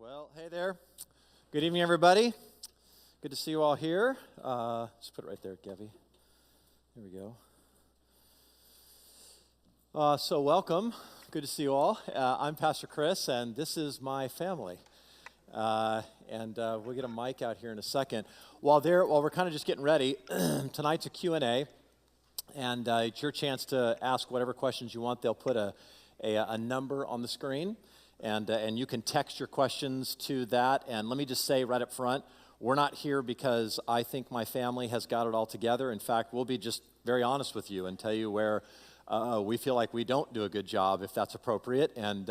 Well, hey there. Good evening, everybody. Good to see you all here. Just put it right there, Gevy. There we go. So welcome. Good to see you all. I'm Pastor Chris, and this is my family. We'll get a mic out here in a second. While we're kind of just getting ready, tonight's a Q&A, and it's your chance to ask whatever questions you want. They'll put a number on the screen. And you can text your questions to that. And let me just say right up front, we're not here because I think my family has got it all together. In fact, we'll be just very honest with you and tell you where we feel like we don't do a good job, if that's appropriate. And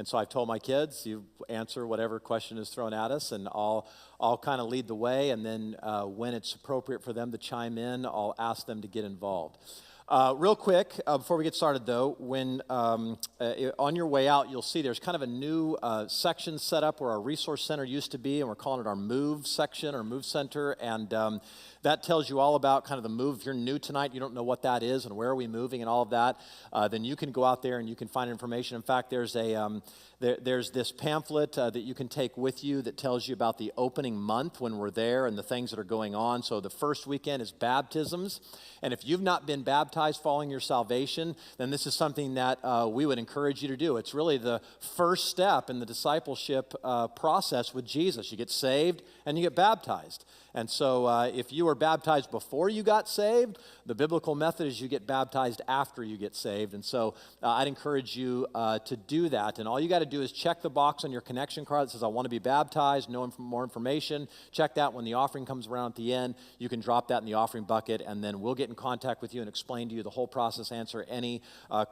so I've told my kids, you answer whatever question is thrown at us, and I'll kind of lead the way. And then when it's appropriate for them to chime in, I'll ask them to get involved. Real quick, before we get started though, when on your way out, you'll see there's kind of a new section set up where our resource center used to be, and we're calling it our Move section or Move Center, and that tells you all about kind of the move. If you're new tonight, you don't know what that is and where are we moving and all of that, then you can go out there and you can find information. In fact, there's this pamphlet that you can take with you that tells you about the opening month when we're there and the things that are going on. So the first weekend is baptisms, and if you've not been baptized following your salvation, then this is something that we would encourage you to do. It's really the first step in the discipleship process with Jesus. You get saved and you get baptized. And so if you were baptized before you got saved, the biblical method is you get baptized after you get saved. And so I'd encourage you to do that. And all you got to do is check the box on your connection card that says, I want to be baptized, know more information. Check that when the offering comes around at the end. You can drop that in the offering bucket, and then we'll get in contact with you and explain to you the whole process, answer any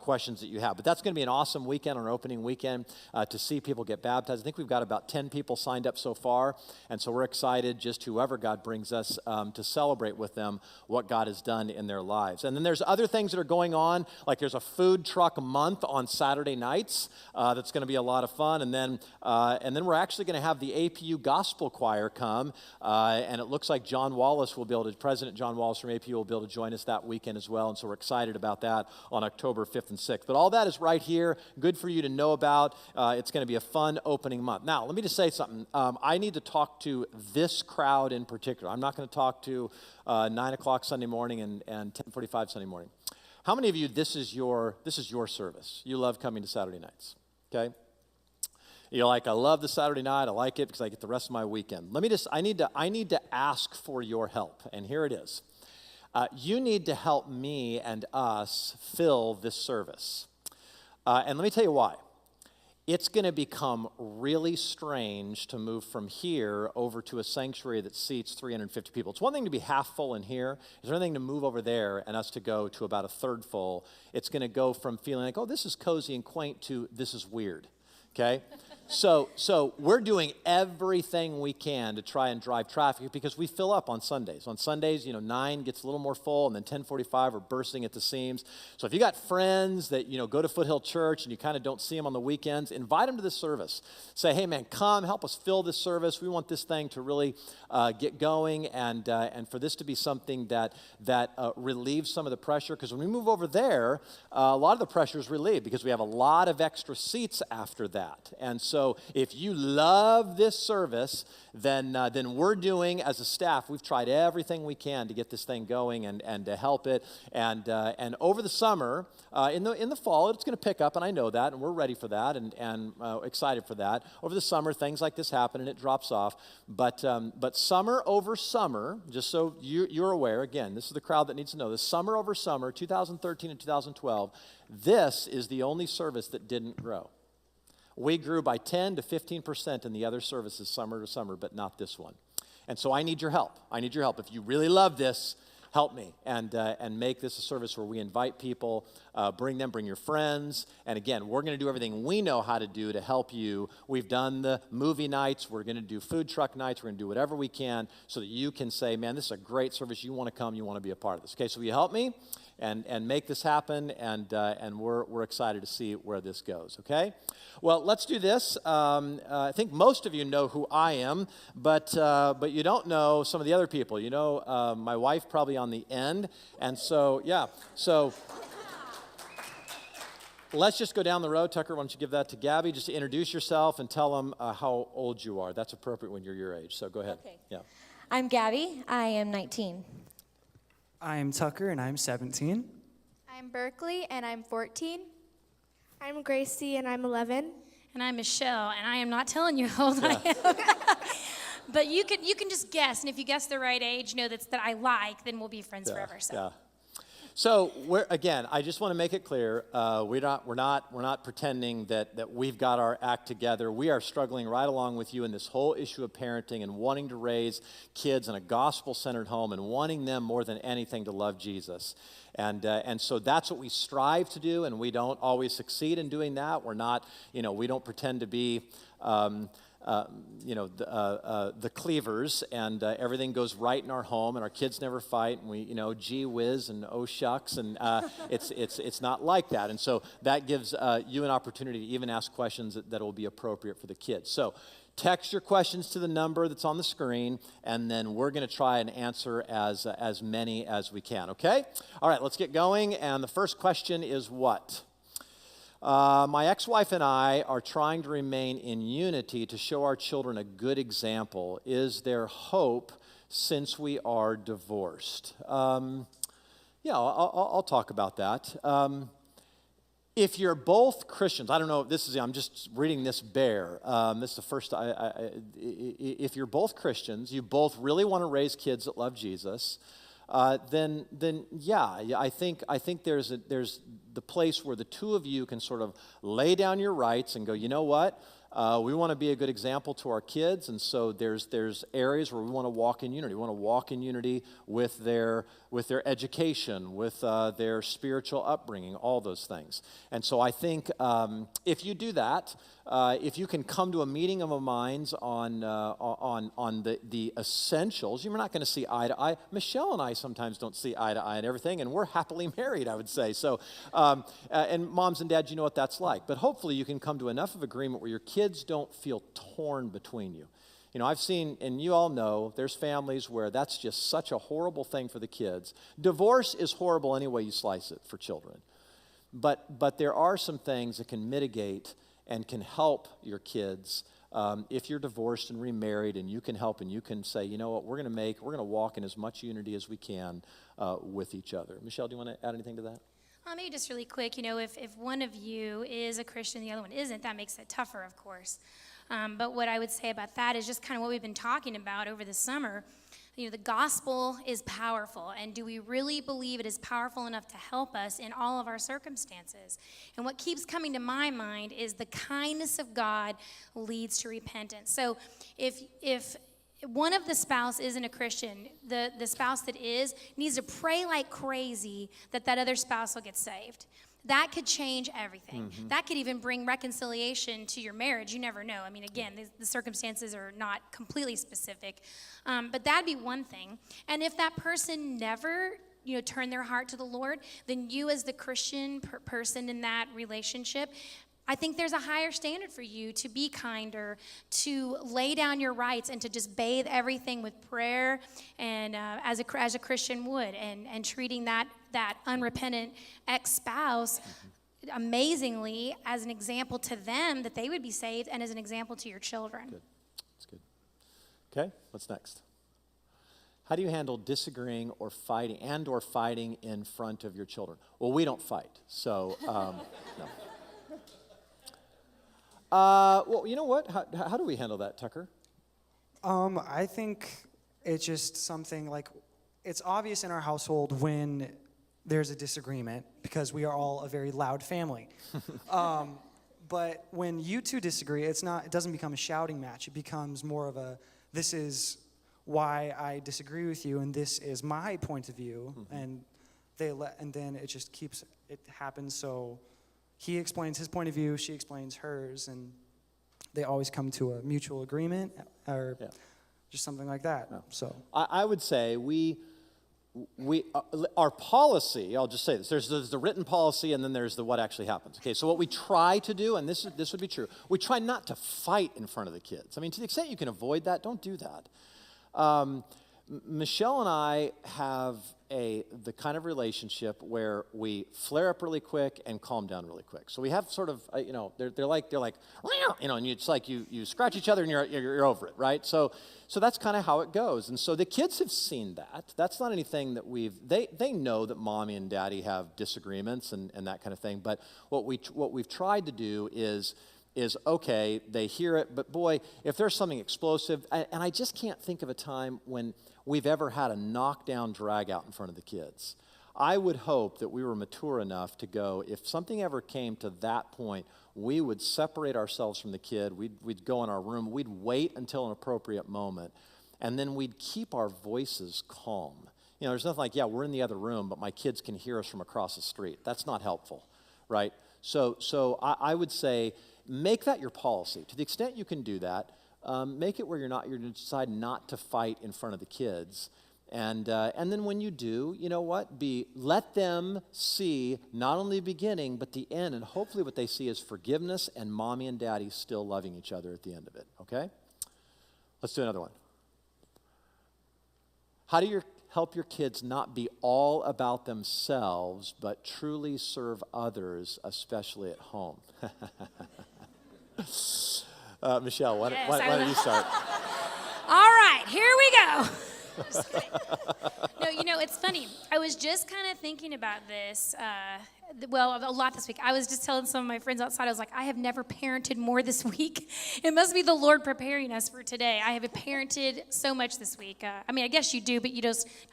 questions that you have. But that's going to be an awesome weekend, our opening weekend, to see people get baptized. I think we've got about 10 people signed up so far, and so we're excited, just whoever God brings us, to celebrate with them what God has done in their lives. And then there's other things that are going on, like there's a food truck month on Saturday nights that's going to be a lot of fun. And then we're actually going to have the APU Gospel Choir come, and it looks like President John Wallace from APU will be able to join us that weekend as well. And so we're excited about that on October 5th and 6th. But all that is right here, good for you to know about. It's going to be a fun opening month. Now, let me just say something. I need to talk to this crowd in particular. I'm not going to talk to 9 o'clock Sunday morning and 10:45 Sunday morning. How many of you, this is your service? You love coming to Saturday nights, okay? You're like, I love the Saturday night. I like it because I get the rest of my weekend. I need to ask for your help, and here it is. You need to help me and us fill this service. And let me tell you why. It's going to become really strange to move from here over to a sanctuary that seats 350 people. It's one thing to be half full in here. It's another thing to move over there and us to go to about a third full. It's going to go from feeling like, oh, this is cozy and quaint to this is weird, okay? So we're doing everything we can to try and drive traffic because we fill up on Sundays. On Sundays, 9 gets a little more full, and then 10:45 are bursting at the seams. So if you got friends that, go to Foothill Church and you kind of don't see them on the weekends, invite them to this service. Say, hey, man, come help us fill this service. We want this thing to really get going and for this to be something that relieves some of the pressure. Because when we move over there, a lot of the pressure is relieved because we have a lot of extra seats after that. And so if you love this service, then we're doing, as a staff, we've tried everything we can to get this thing going and to help it. And over the summer, in the fall, it's going to pick up, and I know that, and we're ready for that and excited for that. Over the summer, things like this happen, and it drops off. But summer over summer, just so you're aware, again, this is the crowd that needs to know this, summer over summer, 2013 and 2012, this is the only service that didn't grow. We grew by 10 to 15% in the other services summer to summer, but not this one. And so I need your help. If you really love this, help me and make this a service where we invite people, bring your friends. And again, we're going to do everything we know how to do to help you. We've done the movie nights. We're going to do food truck nights. We're going to do whatever we can so that you can say, man, this is a great service. You want to come. You want to be a part of this. Okay, so will you help me and make this happen? And we're excited to see where this goes, okay? Well, let's do this. I think most of you know who I am, but you don't know some of the other people. You know my wife probably on the end. And so, yeah, so let's just go down the road. Tucker, why don't you give that to Gabby? Just to introduce yourself and tell them how old you are. That's appropriate when you're your age. So go ahead. Okay. Yeah. I'm Gabby. I am 19. I'm Tucker, and I'm 17. I'm Berkeley, and I'm 14. I'm Gracie, and I'm 11. And I'm Michelle, and I am not telling you how old I am. But you can just guess, and if you guess the right age, know that I like, then we'll be friends forever. So. Yeah. So again, I just want to make it clear, we're not pretending that we've got our act together. We are struggling right along with you in this whole issue of parenting and wanting to raise kids in a gospel-centered home and wanting them more than anything to love Jesus. And so that's what we strive to do, and we don't always succeed in doing that. We're not, we don't pretend to be the cleavers, and everything goes right in our home, and our kids never fight, and we, gee whiz and oh shucks, and it's not like that. And so that gives you an opportunity to even ask questions that will be appropriate for the kids. So text your questions to the number that's on the screen, and then we're going to try and answer as many as we can, okay? All right, let's get going, and the first question is what? My ex-wife and I are trying to remain in unity to show our children a good example. Is there hope since we are divorced? I'll talk about that. If you're both Christians, I don't know if this is, I'm just reading this bare. This is the first, if you're both Christians, you both really want to raise kids that love Jesus, then I think there's the place where the two of you can sort of lay down your rights and go, you know what? We want to be a good example to our kids, and so there's areas where we want to walk in unity. We want to walk in unity with their education, with their spiritual upbringing, all those things. And so I think if you do that, if you can come to a meeting of the minds on the essentials, you're not going to see eye to eye. Michelle and I sometimes don't see eye to eye on everything, and we're happily married, I would say. So, and moms and dads, you know what that's like. But hopefully you can come to enough of agreement where your kids don't feel torn between you. I've seen, and you all know, there's families where that's just such a horrible thing for the kids. Divorce is horrible any way you slice it for children. But there are some things that can mitigate and can help your kids if you're divorced and remarried, and you can help and you can say, you know what, we're going to walk in as much unity as we can with each other. Michelle, do you want to add anything to that? Maybe just really quick, if one of you is a Christian, the other one isn't, that makes it tougher, of course. But what I would say about that is just kind of what we've been talking about over the summer. The gospel is powerful, and do we really believe it is powerful enough to help us in all of our circumstances? And what keeps coming to my mind is the kindness of God leads to repentance. So if one of the spouse isn't a Christian, the spouse that is needs to pray like crazy that other spouse will get saved. That could change everything. Mm-hmm. That could even bring reconciliation to your marriage. You never know. I mean, again, the circumstances are not completely specific. But that'd be one thing. And if that person never turn their heart to the Lord, then you as the Christian person in that relationship, I think there's a higher standard for you to be kinder, to lay down your rights, and to just bathe everything with prayer, and as a Christian would, and treating that unrepentant ex-spouse amazingly as an example to them that they would be saved, and as an example to your children. Good. That's good. Okay, what's next? How do you handle disagreeing or fighting in front of your children? Well, we don't fight, so no. Well, you know what? How do we handle that, Tucker? I think it's just something like, it's obvious in our household when there's a disagreement, because we are all a very loud family. But when you two disagree, it doesn't become a shouting match. It becomes more of a, this is why I disagree with you, and this is my point of view. Mm-hmm. And then it happens. So he explains his point of view, she explains hers, and they always come to a mutual agreement, or just something like that. Yeah. So I would say our policy, I'll just say this, there's the written policy, and then there's the what actually happens. Okay, so what we try to do, and this would be true, we try not to fight in front of the kids. I mean, to the extent you can avoid that, don't do that. Michelle and I have the kind of relationship where we flare up really quick and calm down really quick. So we have sort of, they're like, and it's like you scratch each other and you're over it, right? So that's kind of how it goes. And so the kids have seen that. That's not anything that they know that mommy and daddy have disagreements and that kind of thing. But what we've tried to do is okay, they hear it, but boy, if there's something explosive, and I just can't think of a time when we've ever had a knockdown drag out in front of the kids. I would hope that we were mature enough to go, if something ever came to that point, we would separate ourselves from the kid, we'd go in our room, we'd wait until an appropriate moment, and then we'd keep our voices calm. There's nothing like, yeah, we're in the other room, but my kids can hear us from across the street. That's not helpful, right? So I would say, make that your policy. To the extent you can do that, make it where you're going to decide not to fight in front of the kids. And then when you do, you know what? Let them see not only the beginning, but the end. And hopefully what they see is forgiveness and mommy and daddy still loving each other at the end of it, okay? Let's do another one. How do you help your kids not be all about themselves, but truly serve others, especially at home? Michelle, why don't you start? All right, here we go. Just kidding. No, it's funny. I was just kind of thinking about this, a lot this week. I was just telling some of my friends outside, I was like, I have never parented more this week. It must be the Lord preparing us for today. I have parented so much this week. I guess you do, but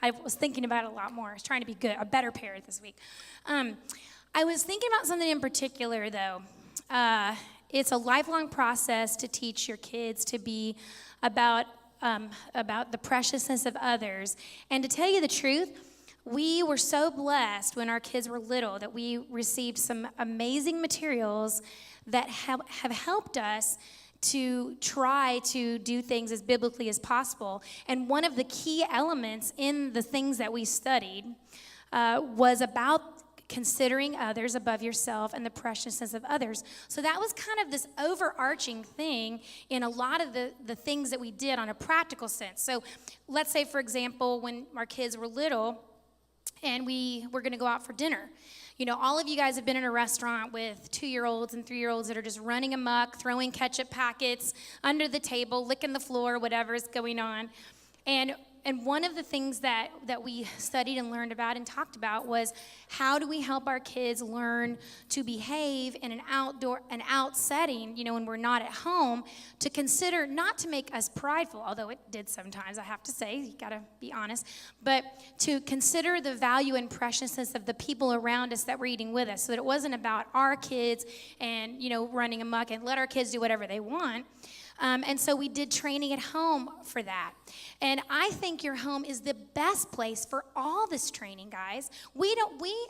I was thinking about it a lot more. I was trying to be a better parent this week. I was thinking about something in particular, though. It's a lifelong process to teach your kids to be about the preciousness of others. And to tell you the truth, we were so blessed when our kids were little that we received some amazing materials that have helped us to try to do things as biblically as possible. And one of the key elements in the things that we studied was about considering others above yourself and the preciousness of others. So that was kind of this overarching thing in a lot of the things that we did on a practical sense. So let's say, for example, when our kids were little and we were going to go out for dinner. All of you guys have been in a restaurant with 2-year-olds and 3-year-olds that are just running amok, throwing ketchup packets under the table, licking the floor, whatever is going on. And one of the things that we studied and learned about and talked about was how do we help our kids learn to behave in an out setting, when we're not at home, to consider not to make us prideful, although it did sometimes, I have to say, you gotta be honest, but to consider the value and preciousness of the people around us that were eating with us, so that it wasn't about our kids and, running amok and let our kids do whatever they want. And so we did training at home for that. And I think your home is the best place for all this training, guys. We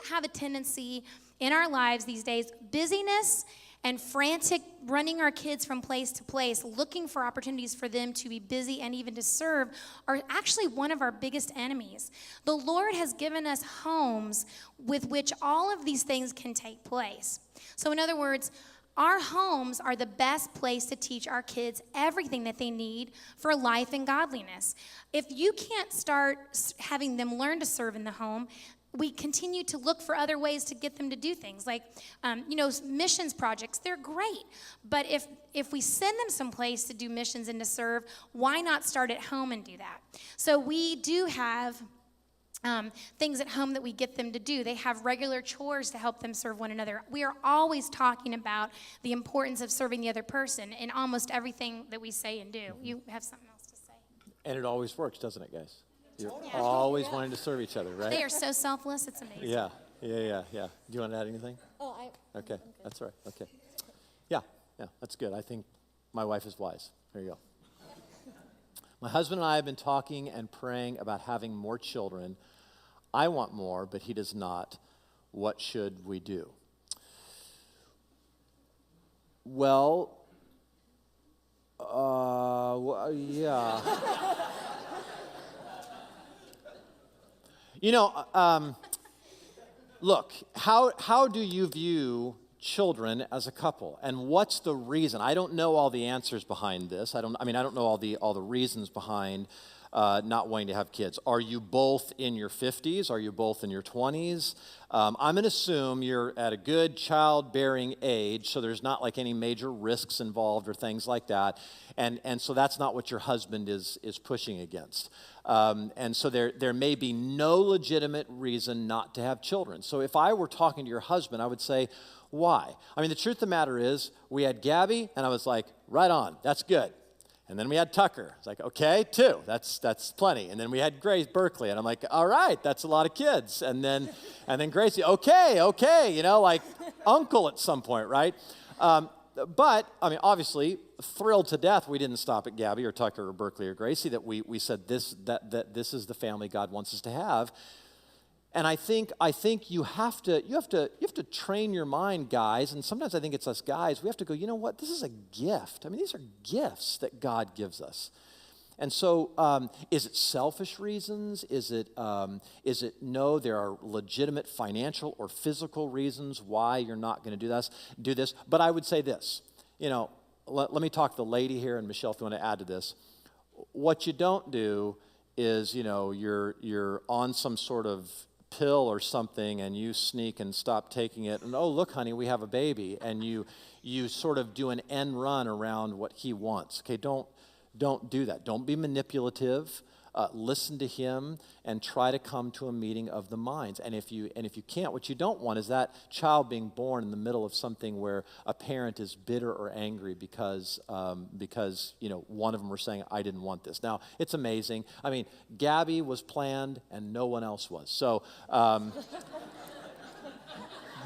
have a tendency in our lives these days, busyness and frantic running our kids from place to place, looking for opportunities for them to be busy and even to serve, are actually one of our biggest enemies. The Lord has given us homes with which all of these things can take place. So in other words, our homes are the best place to teach our kids everything that they need for life and godliness. If you can't start having them learn to serve in the home, we continue to look for other ways to get them to do things. Like, missions projects, they're great. But if we send them someplace to do missions and to serve, why not start at home and do that? So we do have things at home that we get them to do. They have regular chores to help them serve one another. We are always talking about the importance of serving the other person in almost everything that we say and do. You have something else to say? And it always works, doesn't it, guys? You're always wanting to serve each other, right? They are so selfless, it's amazing. Yeah. Do you want to add anything? Okay, that's all right. Okay. Yeah, that's good. I think my wife is wise. There you go. My husband and I have been talking and praying about having more children. I want more, but he does not. What should we do? Well, yeah. Look, how do you view children as a couple, and what's the reason? I don't know all the answers behind this. I don't know all the reasons behind not wanting to have kids? Are you both in your 50s? Are you both in your 20s? I'm going to assume you're at a good childbearing age, so there's not like any major risks involved or things like that. And so that's not what your husband is pushing against. And so there may be no legitimate reason not to have children. So if I were talking to your husband, I would say, why? I mean, the truth of the matter is, we had Gabby, and I was like, right on, that's good. And then we had Tucker. It's like, okay, 2, that's plenty. And then we had Grace Berkeley, and I'm like, all right, that's a lot of kids. And then Gracie, okay, you know, like uncle at some point, right? But, I mean, obviously, thrilled to death we didn't stop at Gabby or Tucker or Berkeley or Gracie, that we said that this is the family God wants us to have. And I think you have to train your mind, guys, and sometimes I think it's us guys, we have to go, you know what, this is a gift. I mean, these are gifts that God gives us. And so is it selfish reasons? Is it no, there are legitimate financial or physical reasons why you're not going to do this? But I would say this, you know, let me talk to the lady here, and Michelle, if you want to add to this. What you don't do is, you know, you're on some sort of pill or something, and you sneak and stop taking it, and oh, look, honey, we have a baby, and you sort of do an end run around what he wants. Okay, don't do that. Don't be manipulative. Listen to him and try to come to a meeting of the minds. And if you can't, what you don't want is that child being born in the middle of something where a parent is bitter or angry because you know, one of them were saying, I didn't want this. Now, it's amazing. I mean, Gabby was planned and no one else was. So,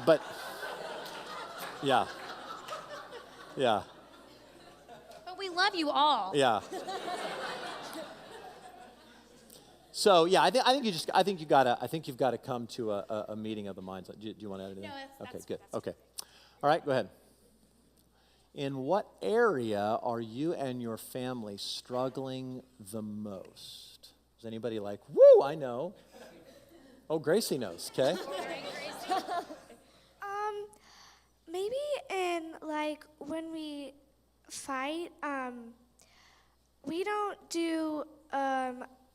but yeah. But we love you all. Yeah. So yeah, I think you've got to come to a meeting of the minds. Do you want to add anything? No, okay, that's good. good. Okay, all right, go ahead. In what area are you and your family struggling the most? Is anybody like, woo, I know? Oh, Gracie knows. Okay. Maybe in like when we fight, we don't do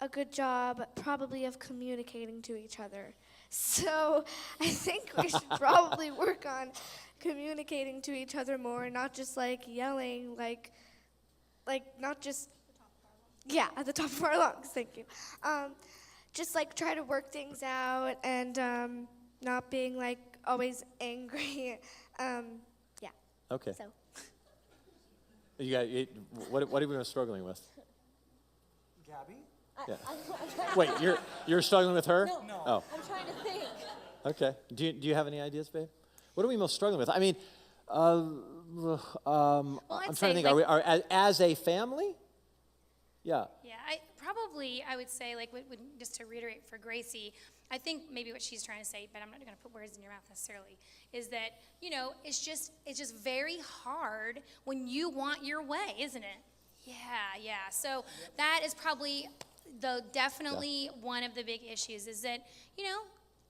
a good job probably of communicating to each other. So I think we should probably work on communicating to each other more, not just like yelling, like not just, yeah, at the top of our lungs, thank you. Just like try to work things out and not being like always angry. Yeah. Okay. So. What have you been struggling with? Gabby? Yeah. Wait, you're struggling with her? No. Oh. I'm trying to think. Okay. Do you have any ideas, babe? What are we most struggling with? I mean, I'm trying to think. Are as a family? Yeah. Yeah, I would say, like, just to reiterate for Gracie, I think maybe what she's trying to say, but I'm not going to put words in your mouth necessarily, is that, you know, it's just very hard when you want your way, isn't it? Yeah. So that is probably definitely one of the big issues is that, you know,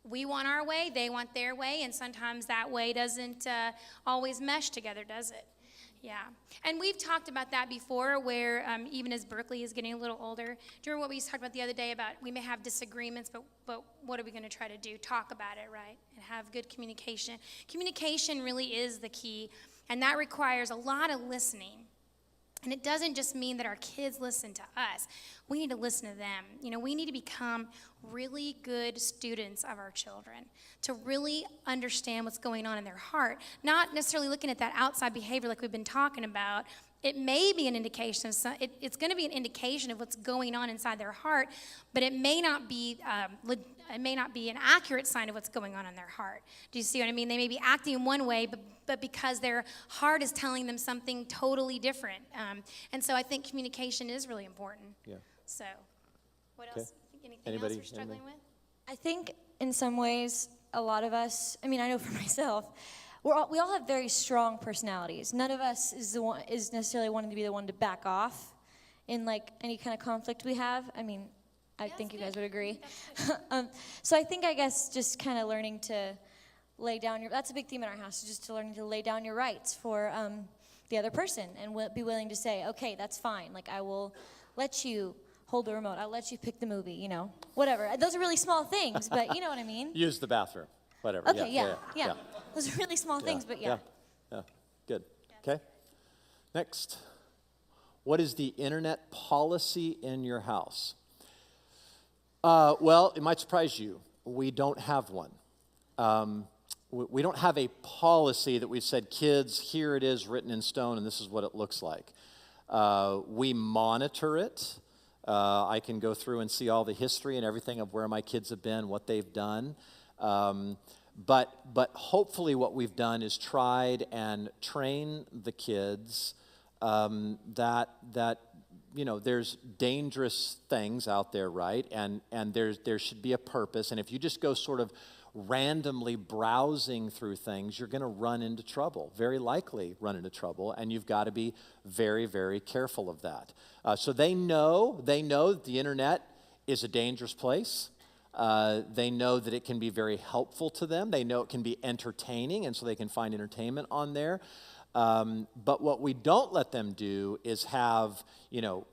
we want our way, they want their way, and sometimes that way doesn't always mesh together, does it? Yeah, and we've talked about that before where even as Berkeley is getting a little older, do you remember what we talked about the other day about we may have disagreements, but what are we going to try to do? Talk about it, right? And have good communication. Communication really is the key, and that requires a lot of listening. And it doesn't just mean that our kids listen to us. We need to listen to them. You know, we need to become really good students of our children to really understand what's going on in their heart, not necessarily looking at that outside behavior like we've been talking about. It may be an indication of it's going to be an indication of what's going on inside their heart, but it may not be an accurate sign of what's going on in their heart. Do you see what I mean? They may be acting in one way, but because their heart is telling them something totally different. And so I think communication is really important. Yeah. So, what Okay. else? Anything Anybody- else we're struggling with? I think in some ways, a lot of us, I mean, I know for myself, we all have very strong personalities. None of us is necessarily wanting to be the one to back off in like any kind of conflict we have. I mean, I think you guys would agree. So I think, I guess, just kind of learning to lay down that's a big theme in our house, just to learning to lay down your rights for the other person and be willing to say, okay, that's fine. Like, I will let you hold the remote. I'll let you pick the movie, you know, whatever. Those are really small things, but you know what I mean. Use the bathroom, whatever. Okay, yeah. Those are really small things, but yeah. Yeah, good. Okay. Next. What is the internet policy in your house? Well, it might surprise you. We don't have one. We don't have a policy that we've said, kids, here it is written in stone, and this is what it looks like. We monitor it. I can go through and see all the history and everything of where my kids have been, what they've done. But hopefully what we've done is tried and train the kids that you know, there's dangerous things out there, right? And there should be a purpose. And if you just go sort of randomly browsing through things, you're going to run into trouble, very likely run into trouble, and you've got to be very, very careful of that. So they know that the internet is a dangerous place. They know that it can be very helpful to them. They know it can be entertaining, and so they can find entertainment on there. But what we don't let them do is have, you know,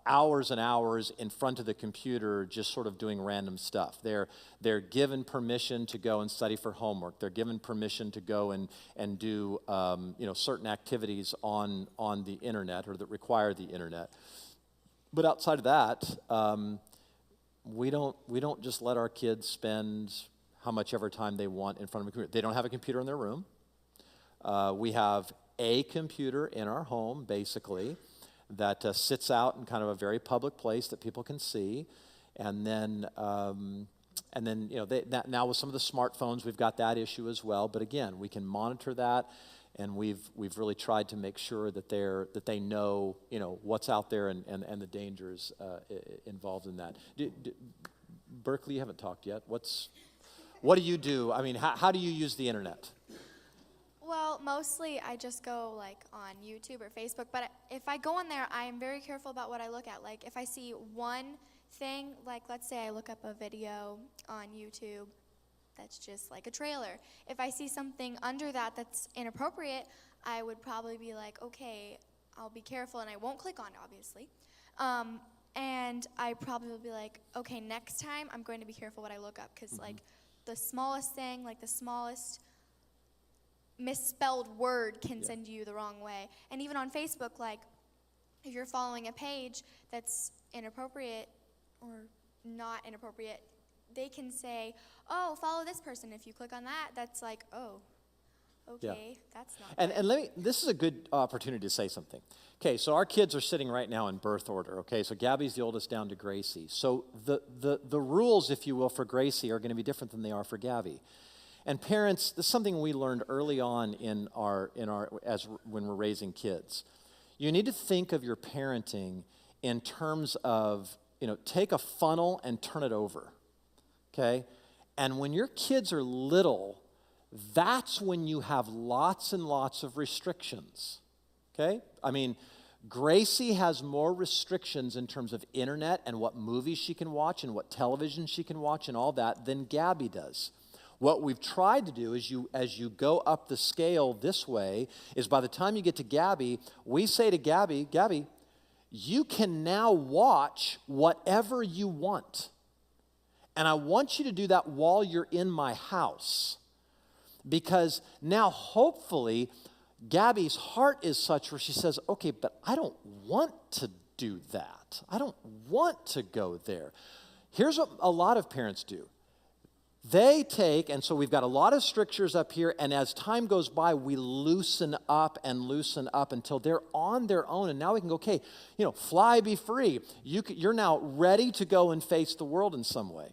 hours and hours in front of the computer just sort of doing random stuff. They're given permission to go and study for homework. They're given permission to go and do, you know, certain activities on the internet or that require the internet. But outside of that, we don't just let our kids spend how much ever time they want in front of a computer. They don't have a computer in their room. We have a computer in our home, basically, that sits out in kind of a very public place that people can see. And then you know, now with some of the smartphones, we've got that issue as well. But again, we can monitor that, and we've really tried to make sure that they know, you know, what's out there and the dangers involved in that. Berkeley, you haven't talked yet. What do you do? I mean, how do you use the internet? Well, mostly I just go like on YouTube or Facebook, but if I go on there, I am very careful about what I look at. Like if I see one thing, like let's say I look up a video on YouTube that's just like a trailer. If I see something under that that's inappropriate, I would probably be like, okay, I'll be careful, and I won't click on it, obviously. And I probably will be like, okay, next time I'm going to be careful what I look up, because like the smallest thing, like the smallest misspelled word can send you the wrong way. And even on Facebook, like if you're following a page that's inappropriate or not inappropriate, they can say, oh, follow this person. If you click on that, that's like, oh, okay, that's not And this is a good opportunity to say something. Okay, so our kids are sitting right now in birth order, okay? So Gabby's the oldest down to Gracie. So the rules, if you will, for Gracie are going to be different than they are for Gabby. And parents, this is something we learned early on when we're raising kids. You need to think of your parenting in terms of, you know, take a funnel and turn it over, okay? And when your kids are little, that's when you have lots and lots of restrictions, okay? I mean, Gracie has more restrictions in terms of internet and what movies she can watch and what television she can watch and all that than Gabby does. What we've tried to do is as you go up the scale this way, is by the time you get to Gabby, we say to Gabby, you can now watch whatever you want. And I want you to do that while you're in my house. Because now hopefully Gabby's heart is such where she says, okay, but I don't want to do that. I don't want to go there. Here's what a lot of parents do. They take, and so we've got a lot of strictures up here, and as time goes by, we loosen up until they're on their own, and now we can go, okay, you know, fly, be free. You're now ready to go and face the world in some way.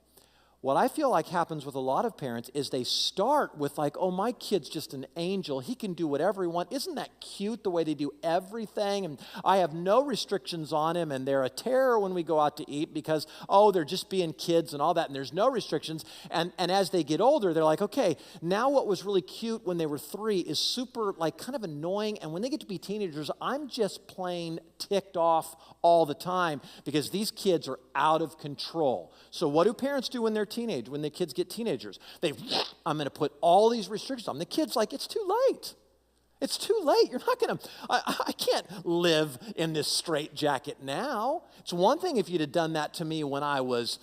What I feel like happens with a lot of parents is they start with like, oh, my kid's just an angel. He can do whatever he wants. Isn't that cute the way they do everything? And I have no restrictions on him, and they're a terror when we go out to eat because, oh, they're just being kids and all that, and there's no restrictions. And as they get older, they're like, okay, now what was really cute when they were 3 is super, like, kind of annoying. And when they get to be teenagers, I'm just plain ticked off all the time because these kids are out of control. So what do parents do when when the kids get teenagers? I'm going to put all these restrictions on. The kid's like, it's too late. It's too late. You're not going to, I can't live in this straitjacket now. It's one thing if you'd have done that to me when I was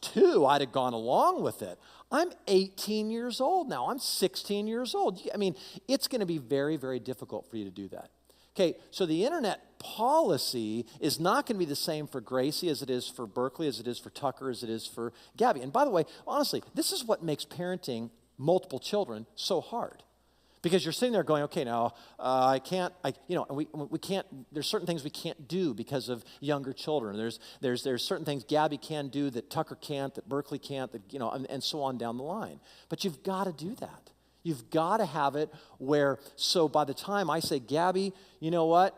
2, I'd have gone along with it. I'm 18 years old now. I'm 16 years old. I mean, it's going to be very, very difficult for you to do that. Okay, so the internet policy is not going to be the same for Gracie as it is for Berkeley, as it is for Tucker, as it is for Gabby. And by the way, honestly, this is what makes parenting multiple children so hard. Because you're sitting there going, okay, now I can't, we can't. There's certain things we can't do because of younger children. There's certain things Gabby can do that Tucker can't, that Berkeley can't, that and so on down the line. But you've got to do that. You've got to have it where. So by the time I say, Gabby, you know what?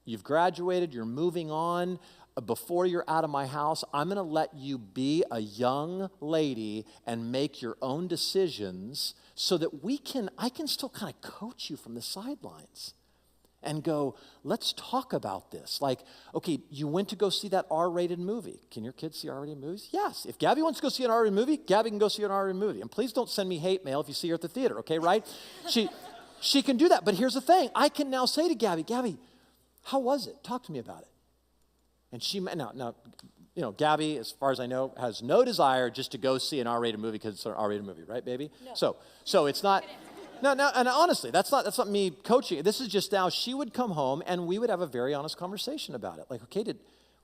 You've graduated. You're moving on. Before you're out of my house, I'm going to let you be a young lady and make your own decisions so that I can still kind of coach you from the sidelines and go, let's talk about this. Like, okay, you went to go see that R-rated movie. Can your kids see R-rated movies? Yes. If Gabby wants to go see an R-rated movie, Gabby can go see an R-rated movie. And please don't send me hate mail if you see her at the theater, okay, right? She can do that. But here's the thing. I can now say to Gabby, how was it? Talk to me about it. And she, now, Gabby, as far as I know, has no desire just to go see an R-rated movie because it's an R-rated movie, right, baby? No. So it's not, no, and honestly, that's not me coaching. This is just now she would come home and we would have a very honest conversation about it. Like, okay,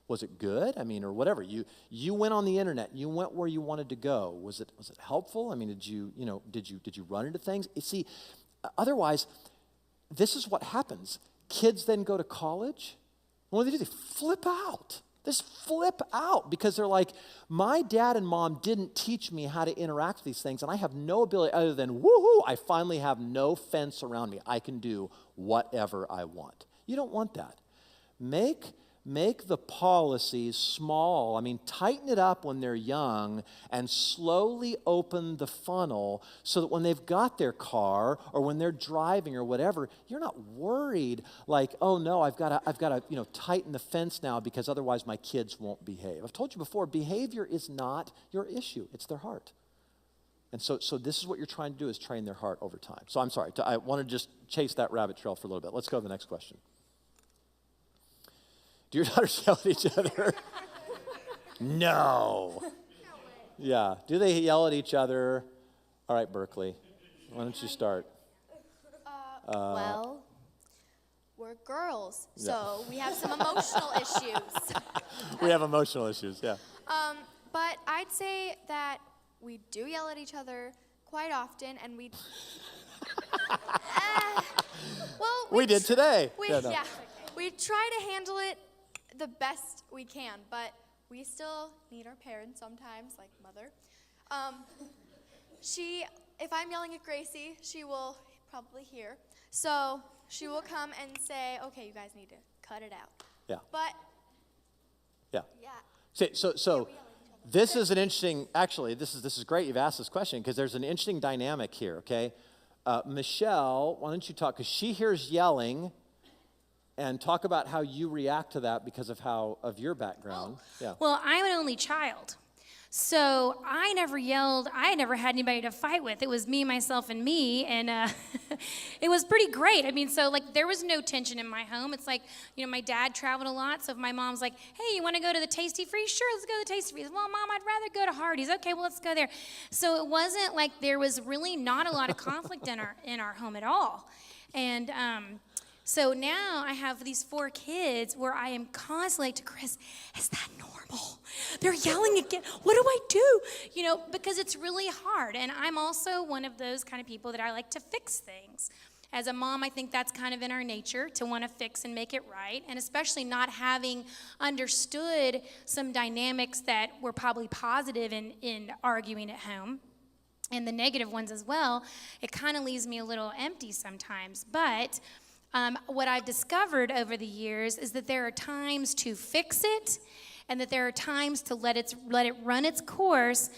was it good? I mean, or whatever. You went on the internet. You went where you wanted to go. Was it helpful? I mean, did you run into things? You see, otherwise, this is what happens. Kids then go to college. What do? They flip out. Just flip out because they're like, my dad and mom didn't teach me how to interact with these things, and I have no ability other than, woohoo, I finally have no fence around me. I can do whatever I want. You don't want that. Make the policies small. I mean, tighten it up when they're young and slowly open the funnel so that when they've got their car or when they're driving or whatever, you're not worried like, oh no, I've got to tighten the fence now because otherwise my kids won't behave. I've told you before, behavior is not your issue. It's their heart. And so this is what you're trying to do is train their heart over time. So I'm sorry. I want to just chase that rabbit trail for a little bit. Let's go to the next question. Do your daughters yell at each other? No. Yeah. Do they yell at each other? All right, Berkeley. Why don't you start? Well, we're girls, so we have some emotional issues. We have emotional issues, yeah. But I'd say that we do yell at each other quite often, and we... we did today. We try to handle it the best we can, but we still need our parents sometimes, like mother. If I'm yelling at Gracie, she will probably hear. So she will come and say, okay, you guys need to cut it out. Yeah. But, yeah. yeah. So this is an interesting, actually, this is great you've asked this question because there's an interesting dynamic here, okay? Michelle, why don't you talk, because she hears yelling, and talk about how you react to that because of your background. Yeah. Well, I'm an only child. So I never yelled. I never had anybody to fight with. It was me, myself, and me. And it was pretty great. I mean, so like there was no tension in my home. It's like, my dad traveled a lot. So if my mom's like, hey, you want to go to the Tasty Freeze? Sure, let's go to the Tasty Freeze. Well, Mom, I'd rather go to Hardee's. Okay, well, let's go there. So it wasn't like there was really not a lot of conflict in our home at all. And so now I have these 4 kids where I am constantly to Chris, is that normal? They're yelling again. What do I do? Because it's really hard. And I'm also one of those kind of people that I like to fix things. As a mom, I think that's kind of in our nature to want to fix and make it right. And especially not having understood some dynamics that were probably positive in arguing at home. And the negative ones as well, it kind of leaves me a little empty sometimes. But what I've discovered over the years is that there are times to fix it and that there are times to let it run its course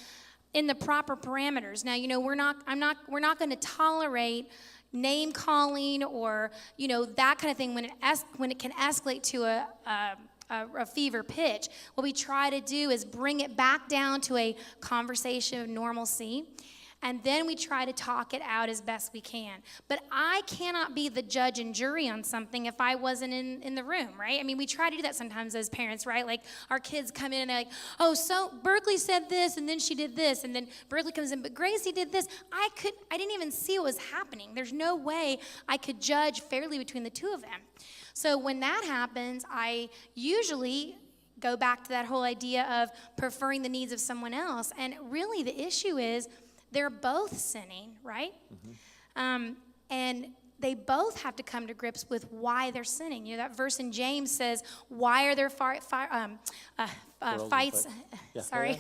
in the proper parameters. Now, we're not going to tolerate name calling or, that kind of thing when it can escalate to a fever pitch. What we try to do is bring it back down to a conversation of normalcy. And then we try to talk it out as best we can. But I cannot be the judge and jury on something if I wasn't in the room, right? I mean, we try to do that sometimes as parents, right? Like our kids come in and they're like, oh, so Berkeley said this, and then she did this, and then Berkeley comes in, but Gracie did this. I didn't even see what was happening. There's no way I could judge fairly between the two of them. So when that happens, I usually go back to that whole idea of preferring the needs of someone else. And really the issue is they're both sinning, right? And they both have to come to grips with why they're sinning. You know, that verse in James says, why are there fights? Sorry.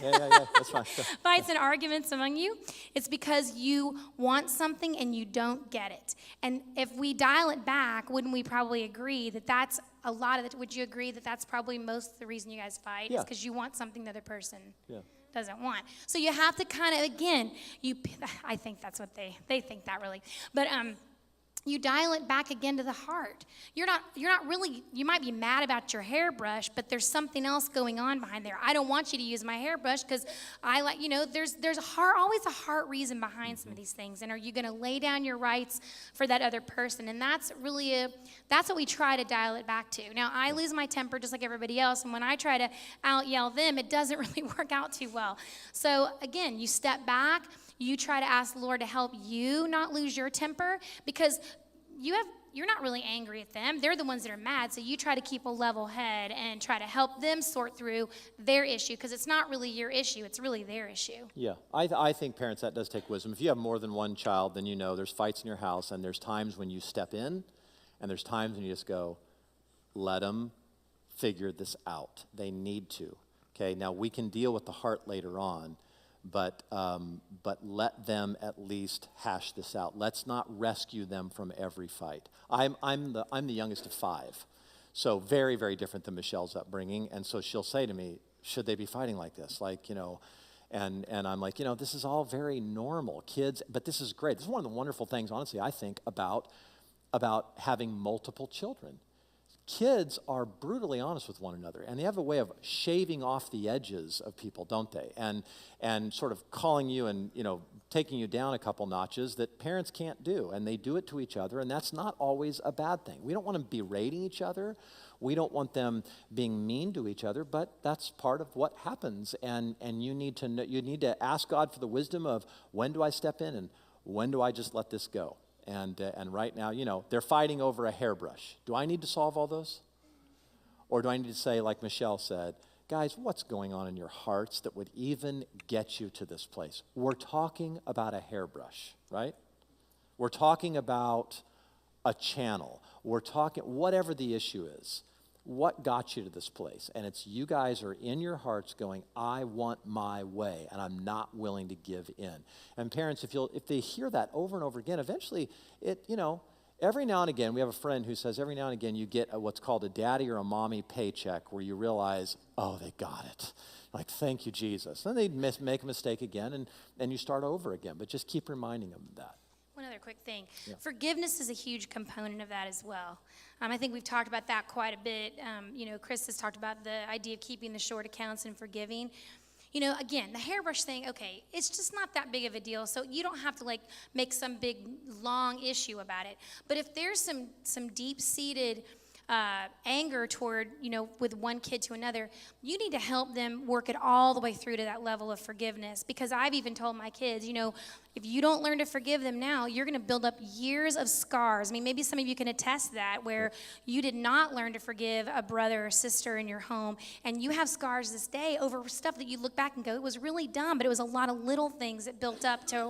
Yeah, that's fine. Sure. Fights and arguments among you? It's because you want something and you don't get it. And if we dial it back, wouldn't we probably agree that that's a lot of it? Would you agree that that's probably most of the reason you guys fight? Yeah. Is because you want something the other person doesn't want. So you have to kind of, again, I think that's what they think that really. But you dial it back again to the heart. You're not really, you might be mad about your hairbrush, but there's something else going on behind there. I don't want you to use my hairbrush because I like, you know, there's always a heart reason behind some of these things. And are you going to lay down your rights for that other person? And that's really that's what we try to dial it back to. Now, I lose my temper just like everybody else, and when I try to out yell them, it doesn't really work out too well. So again, you step back. You try to ask the Lord to help you not lose your temper, because you're not really angry at them. They're the ones that are mad, so you try to keep a level head and try to help them sort through their issue, because it's not really your issue, it's really their issue. Yeah, I think parents, that does take wisdom. If you have more than one child, then you know there's fights in your house, and there's times when you step in, and there's times when you just go, let them figure this out. They need to. Okay, now we can deal with the heart later on, but let them at least hash this out. Let's not rescue them from every fight. I'm the youngest of 5, so very, very different than Michelle's upbringing. And so she'll say to me, should they be fighting like this? Like, you know, and I'm like, you know, this is all very normal, kids, but this is great. This is one of the wonderful things, honestly, I think, about having multiple children. Kids are brutally honest with one another, and they have a way of shaving off the edges of people, don't they? And sort of calling you and, you know, taking you down a couple notches that parents can't do, and they do it to each other, and that's not always a bad thing. We don't want them berating each other. We don't want them being mean to each other, but that's part of what happens, and you need to know, you need to ask God for the wisdom of when do I step in and when do I just let this go? And right now, you know, they're fighting over a hairbrush. Do I need to solve all those? Or do I need to say, like Michelle said, guys, what's going on in your hearts that would even get you to this place? We're talking about a hairbrush, right? We're talking about a channel. We're talking, whatever the issue is, what got you to this place? And it's you guys are in your hearts going, I want my way, and I'm not willing to give in. And parents, if they hear that over and over again, eventually every now and again, we have a friend who says every now and again you get what's called a daddy or a mommy paycheck where you realize, oh, they got it. Like, thank you, Jesus. Then they make a mistake again, and you start over again. But just keep reminding them of that. One other quick thing. Yeah. Forgiveness is a huge component of that as well. I think we've talked about that quite a bit. Chris has talked about the idea of keeping the short accounts and forgiving. You know, again, the hairbrush thing, okay, it's just not that big of a deal, so you don't have to, like, make some big, long issue about it. But if there's some deep-seated anger toward, with one kid to another, you need to help them work it all the way through to that level of forgiveness. Because I've even told my kids, if you don't learn to forgive them now, you're going to build up years of scars. I mean, maybe some of you can attest that, where you did not learn to forgive a brother or sister in your home, and you have scars this day over stuff that you look back and go, it was really dumb, but it was a lot of little things that built up to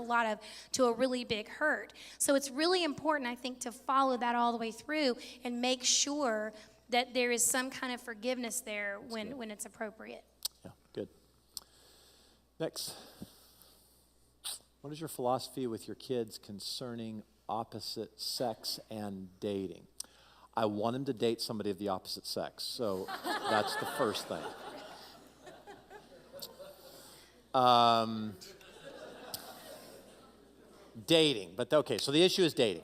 a really big hurt. So it's really important, I think, to follow that all the way through and make sure that there is some kind of forgiveness there when it's appropriate. Yeah, good. Next. What is your philosophy with your kids concerning opposite sex and dating? I want them to date somebody of the opposite sex, so that's the first thing. Dating, but okay, so the issue is dating.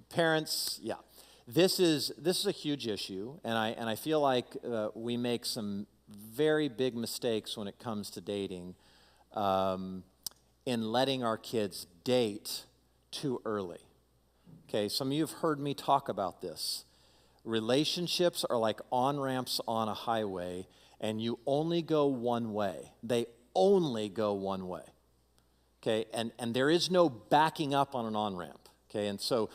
Parents, yeah. This is a huge issue, and I feel like we make some very big mistakes when it comes to dating. in letting our kids date too early. Okay, some of you have heard me talk about this. Relationships are like on-ramps on a highway, and you only go one way. They only go one way. Okay, and there is no backing up on an on-ramp. Okay, and so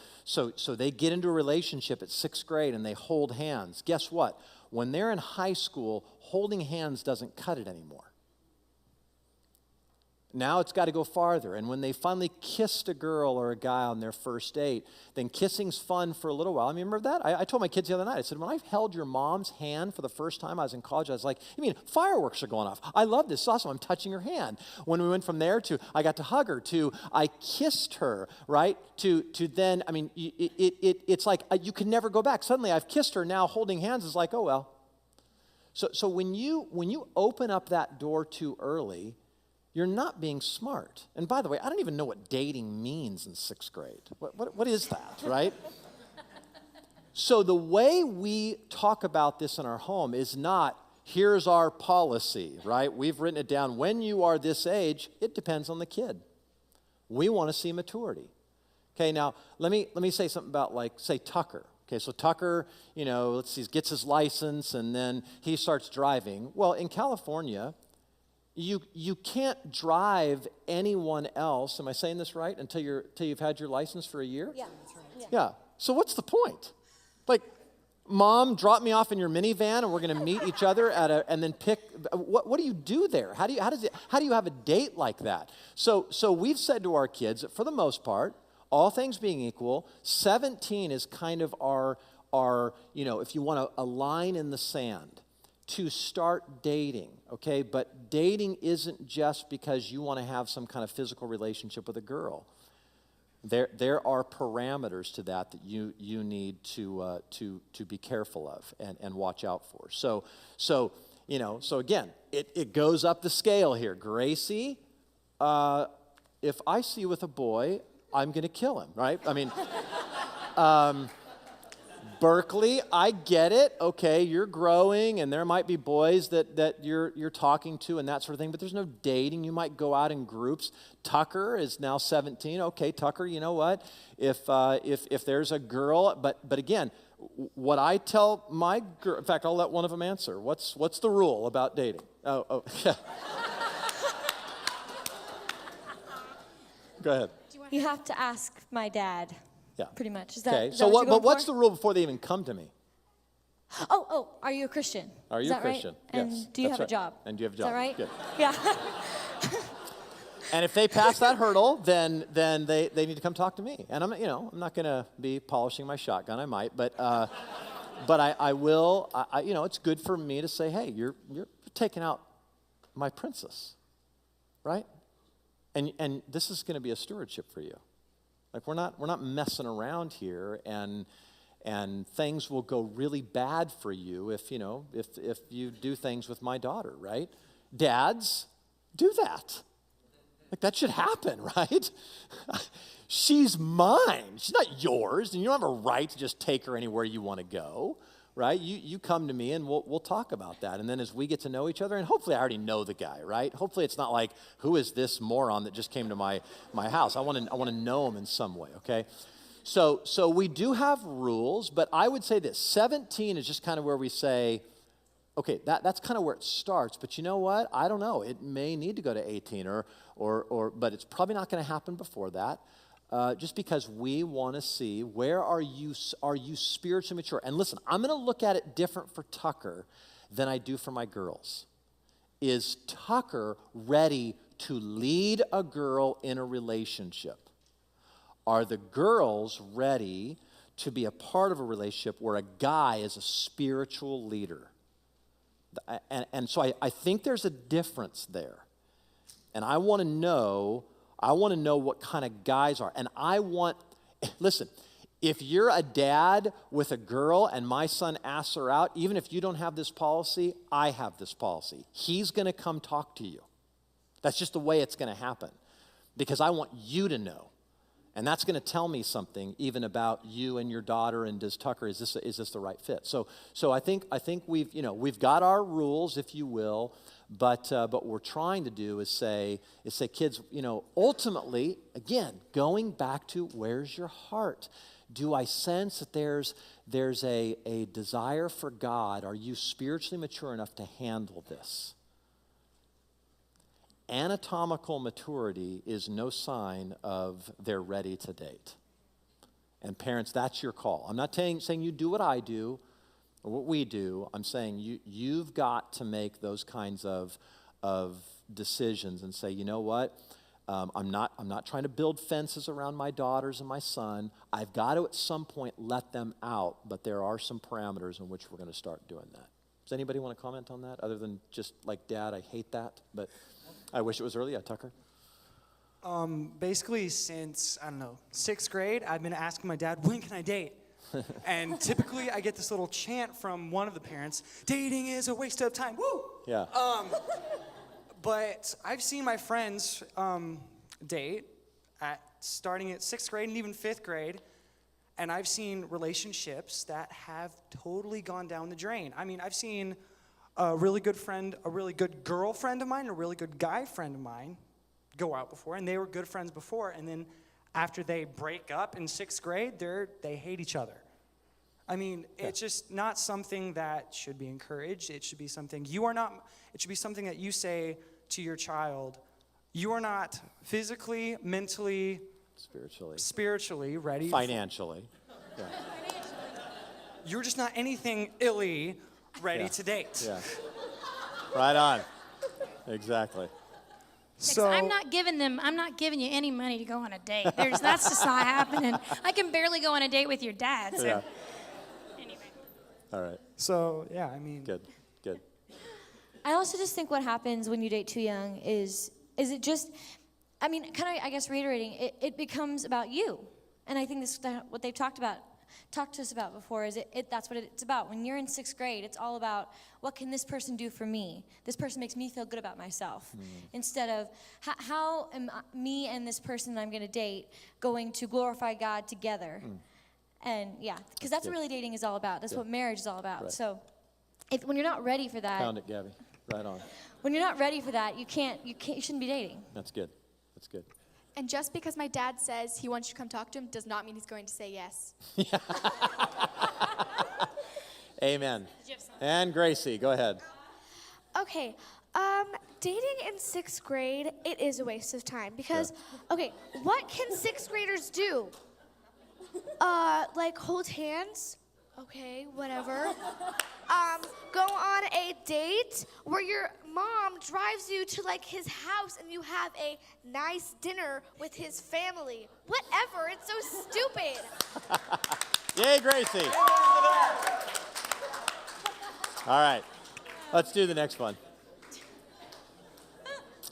they get into a relationship at 6th grade and they hold hands. Guess what? When they're in high school, holding hands doesn't cut it anymore. Now it's got to go farther. And when they finally kissed a girl or a guy on their first date, then kissing's fun for a little while. I mean, remember that? I told my kids the other night, I said, when I held your mom's hand for the first time, I was in college, I was like, you mean fireworks are going off. I love this. It's awesome. I'm touching her hand. When we went from there to, I got to hug her, to I kissed her, right? To then, I mean, it's like you can never go back. Suddenly I've kissed her. Now holding hands is like, oh, well. So when you open up that door too early, you're not being smart. And by the way, I don't even know what dating means in 6th grade. What is that, right? So the way we talk about this in our home is not, here's our policy, right? We've written it down. When you are this age, it depends on the kid. We want to see maturity. Okay, now let me say something about, like, say Tucker. Okay, so Tucker, let's see, gets his license and then he starts driving. Well, in California, you can't drive anyone else, am I saying this right, until you've had your license for a year? Yeah. That's right. Yeah. So what's the point? Like, Mom, drop me off in your minivan and we're going to meet each other and then pick, what do you do there? How do you have a date like that? So we've said to our kids that for the most part, all things being equal, 17 is kind of our if you want a line in the sand to start dating, okay? But dating isn't just because you want to have some kind of physical relationship with a girl. There are parameters to that you need to be careful of and watch out for. So again, it goes up the scale here. Gracie, if I see you with a boy, I'm going to kill him, right? I mean, Berkeley, I get it. Okay, you're growing, and there might be boys that you're talking to and that sort of thing, but there's no dating. You might go out in groups. Tucker is now 17. Okay, Tucker, you know what? If there's a girl, but again, what I tell my girl, in fact, I'll let one of them answer. What's the rule about dating? Oh, yeah. Go ahead. You have to ask my dad. Yeah. Pretty much. Is that, okay. is So that what but what's the rule before they even come to me? Oh, are you a Christian? Are you is a that Christian? Right? And Yes, do you that's have right. a job? And do you have a job? Is that right? Good. Yeah. And if they pass that hurdle, then they need to come talk to me. And I'm not going to be polishing my shotgun. I might, but I will. It's good for me to say, hey, you're taking out my princess, right? And this is going to be a stewardship for you. Like we're not messing around here, and things will go really bad for you if you do things with my daughter, right? Dads, do that. Like that should happen, right? She's mine. She's not yours, and you don't have a right to just take her anywhere you want to go, right? You come to me and we'll talk about that. And then as we get to know each other, and hopefully I already know the guy, right? Hopefully it's not like, who is this moron that just came to my house? I want to know him in some way, okay? So we do have rules, but I would say this, 17 is just kind of where we say, okay, that's kind of where it starts, but you know what? I don't know. It may need to go to 18 but it's probably not going to happen before that. Just because we want to see where are you spiritually mature. And listen, I'm going to look at it different for Tucker than I do for my girls. Is Tucker ready to lead a girl in a relationship? Are the girls ready to be a part of a relationship where a guy is a spiritual leader? And so I think there's a difference there. And I want to know what kind of guys are. And listen, if you're a dad with a girl and my son asks her out, even if you don't have this policy, I have this policy. He's going to come talk to you. That's just the way it's going to happen. Because I want you to know. And that's going to tell me something even about you and your daughter, and does Tucker, is this the right fit? So I think we've got our rules, if you will, but what we're trying to do is say kids, ultimately, again, going back to where's your heart? Do I sense that there's a desire for God? Are you spiritually mature enough to handle this? Anatomical maturity is no sign of they're ready to date. And parents, that's your call. I'm not saying you do what I do or what we do. I'm saying you've got to make those kinds of decisions and say, you know what? I'm not trying to build fences around my daughters and my son. I've got to at some point let them out, but there are some parameters in which we're going to start doing that. Does anybody want to comment on that other than just like, Dad, I hate that, but I wish it was early. Yeah, Tucker? Basically, since, I don't know, 6th grade, I've been asking my dad, when can I date? And typically, I get this little chant from one of the parents, dating is a waste of time, woo! Yeah. But I've seen my friends date starting at 6th grade and even 5th grade, and I've seen relationships that have totally gone down the drain. I mean, I've seen a really good friend, a really good girlfriend of mine, a really good guy friend of mine go out before, and they were good friends before, and then after they break up in 6th grade, they hate each other. I mean, it's just not something that should be encouraged. It should be something it should be something that you say to your child, you are not physically, mentally, spiritually ready. Financially. Yeah. You're just not anything illy ready to date. Yeah. Right on. Exactly. So I'm not giving you any money to go on a date. That's just not happening. I can barely go on a date with your dad. So. Yeah. Anyway. All right. So yeah, I mean. Good. I also just think what happens when you date too young is it just, I mean, kind of, I guess, reiterating, it becomes about you. And I think this is what they've talked to us about before, is that's what it's about. When you're in 6th grade, it's all about, what can this person do for me? This person makes me feel good about myself. Instead of, how am me and this person that I'm going to date going to glorify God together? And yeah, because that's what really dating is all about. That's what marriage is all about. Right. So when you're not ready for that, Found it, Gabby. Right on. when you're not ready for that, you shouldn't be dating. That's good. And just because my dad says he wants you to come talk to him does not mean he's going to say yes. Amen. And Gracie, go ahead. Okay, dating in 6th grade, it is a waste of time because, okay, what can 6th graders do? Like hold hands? Okay, whatever. Go on a date where your mom drives you to like his house and you have a nice dinner with his family. Whatever, it's so stupid. Yay, Gracie. All right. Let's do the next one.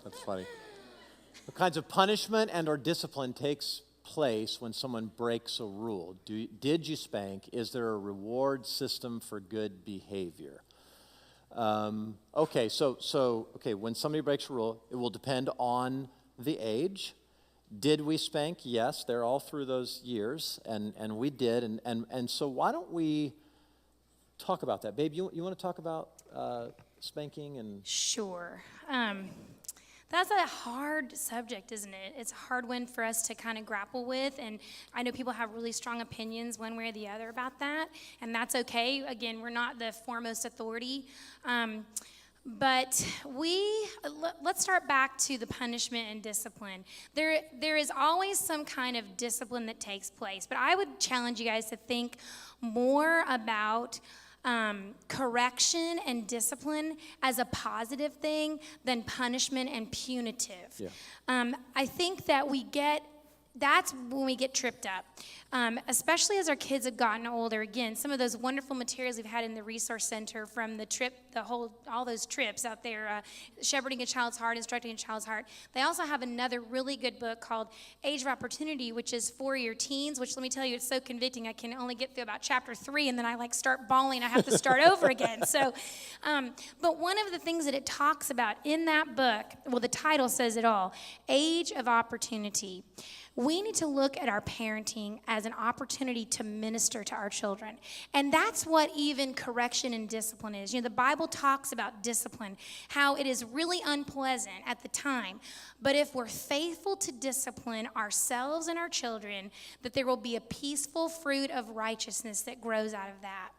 That's funny. What kinds of punishment and or discipline takes place when someone breaks a rule? Did you spank? Is there a reward system for good behavior? Okay, when somebody breaks a rule, it will depend on the age. Did we spank? Yes, they're all through those years, and we did, and so why don't we talk about that? Babe, you want to talk about spanking and... Sure. That's a hard subject, isn't it? It's a hard one for us to kind of grapple with, and I know people have really strong opinions one way or the other about that, and that's okay. Again, we're not the foremost authority, but let's start back to the punishment and discipline. There is always some kind of discipline that takes place, but I would challenge you guys to think more about correction and discipline as a positive thing than punishment and punitive. Yeah. I think that that's when we get tripped up. especially as our kids have gotten older. Again, some of those wonderful materials we've had in the Resource Center from the trip, all those trips out there, Shepherding a Child's Heart, Instructing a Child's Heart. They also have another really good book called Age of Opportunity, which is for your teens, which let me tell you, it's so convicting. I can only get through about chapter 3, and then I start bawling. I have to start over again. So, but one of the things that it talks about in that book, well, the title says it all, Age of Opportunity. We need to look at our parenting as an opportunity to minister to our children. And that's what even correction and discipline is. The Bible talks about discipline, how it is really unpleasant at the time. But if we're faithful to discipline ourselves and our children, that there will be a peaceful fruit of righteousness that grows out of that.